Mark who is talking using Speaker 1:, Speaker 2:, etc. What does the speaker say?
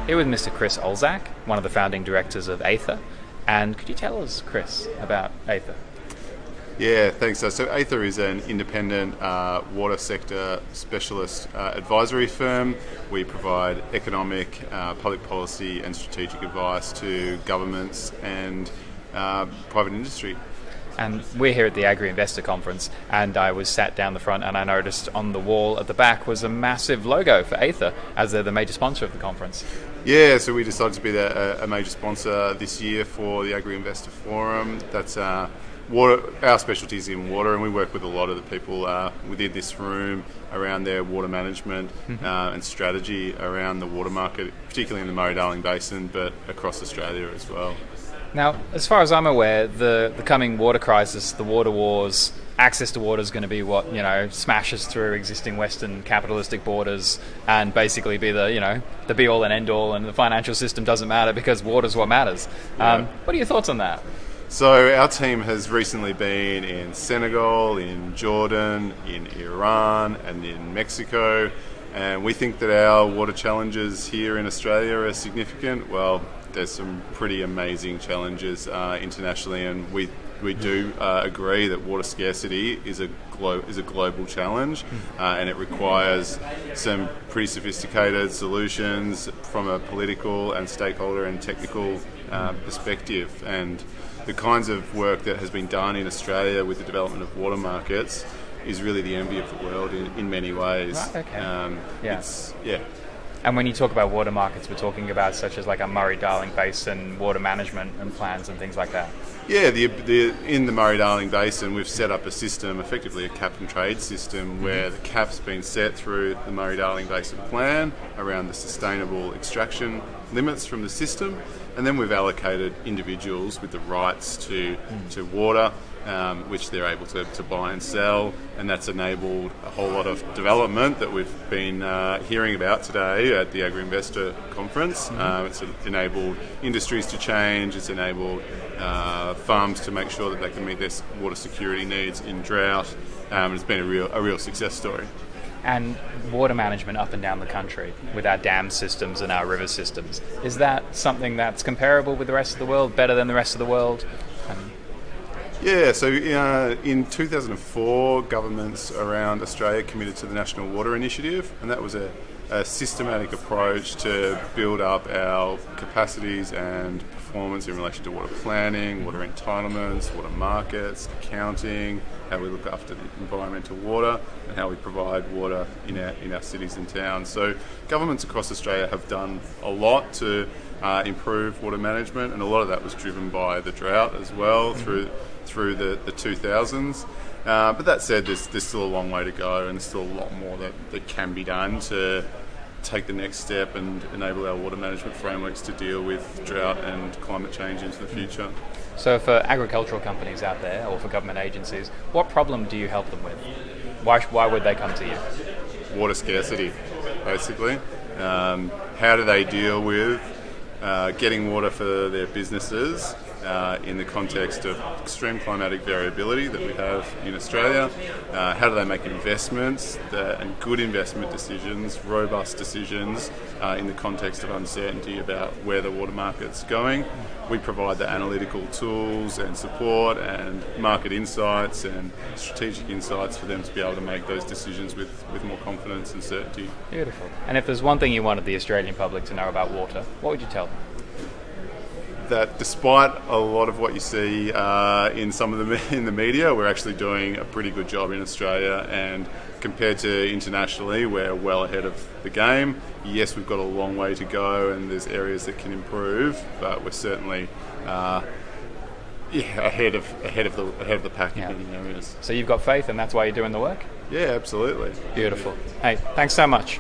Speaker 1: Here with Mr. Chris Olszak, one of the founding directors of Aither. And could you tell us, Chris, about Aither?
Speaker 2: Yeah, thanks. So Aither is an independent water sector specialist advisory firm. We provide economic, public policy and strategic advice to governments and private industry.
Speaker 1: And we're here at the Agri-Investor Conference, and I was sat down the front and I noticed on the wall at the back was a massive logo for Aither, as they're the major sponsor of the conference.
Speaker 2: Yeah, so we decided to be a major sponsor this year for the Agri-Investor Forum. That's water. Our specialty is in water, and we work with a lot of the people within this room around their water management and strategy around the water market, particularly in the Murray-Darling Basin, but across Australia as well.
Speaker 1: Now, as far as I'm aware, the coming water crisis, the water wars, access to water is going to be what, smashes through existing Western capitalistic borders and basically be the be-all and end-all, and the financial system doesn't matter because water's what matters.
Speaker 2: Yeah.
Speaker 1: What are your thoughts on that?
Speaker 2: So our team has recently been in Senegal, in Jordan, in Iran and in Mexico, and we think that our water challenges here in Australia are significant. Well, there's some pretty amazing challenges internationally, and we do agree that water scarcity is a global challenge, and it requires some pretty sophisticated solutions from a political and stakeholder and technical perspective. And the kinds of work that has been done in Australia with the development of water markets is really the envy of the world in many ways.
Speaker 1: Right, okay. And when you talk about water markets, we're talking about such as like a Murray-Darling Basin water management and plans and things like that.
Speaker 2: Yeah, in the Murray-Darling Basin, we've set up a system, effectively a cap and trade system, where the cap's been set through the Murray-Darling Basin plan around the sustainable extraction limits from the system, and then we've allocated individuals with the rights to water, which they're able to buy and sell, and that's enabled a whole lot of development that we've been hearing about today at the Agri-Investor Conference. It's enabled industries to change, it's enabled farms to make sure that they can meet their water security needs in drought. It's been a real success story.
Speaker 1: And water management up and down the country with our dam systems and our river systems, is that something that's comparable with the rest of the world, better than the rest of the world?
Speaker 2: Yeah, so in 2004, governments around Australia committed to the National Water Initiative, and that was a systematic approach to build up our capacities and performance in relation to water planning, water entitlements, water markets, accounting, how we look after the environmental water, and how we provide water in our cities and towns. So governments across Australia have done a lot to improve water management, and a lot of that was driven by the drought as well through the 2000s. But that said, there's still a long way to go, and there's still a lot more that can be done to take the next step and enable our water management frameworks to deal with drought and climate change into the future.
Speaker 1: So for agricultural companies out there, or for government agencies, what problem do you help them with? Why would they come to you?
Speaker 2: Water scarcity, basically. How do they deal with getting water for their businesses in the context of extreme climatic variability that we have in Australia? How do they make investments and good investment decisions, robust decisions in the context of uncertainty about where the water market's going? We provide the analytical tools and support and market insights and strategic insights for them to be able to make those decisions with more confidence and certainty.
Speaker 1: Beautiful. And if there's one thing you wanted the Australian public to know about water, what would you tell them?
Speaker 2: That despite a lot of what you see in some of the media, we're actually doing a pretty good job in Australia, and compared to internationally, we're well ahead of the game. Yes, we've got a long way to go, and there's areas that can improve, but we're certainly ahead of the pack in many areas.
Speaker 1: So you've got faith, and that's why you're doing the work?
Speaker 2: Yeah, absolutely.
Speaker 1: Beautiful. Hey, thanks so much.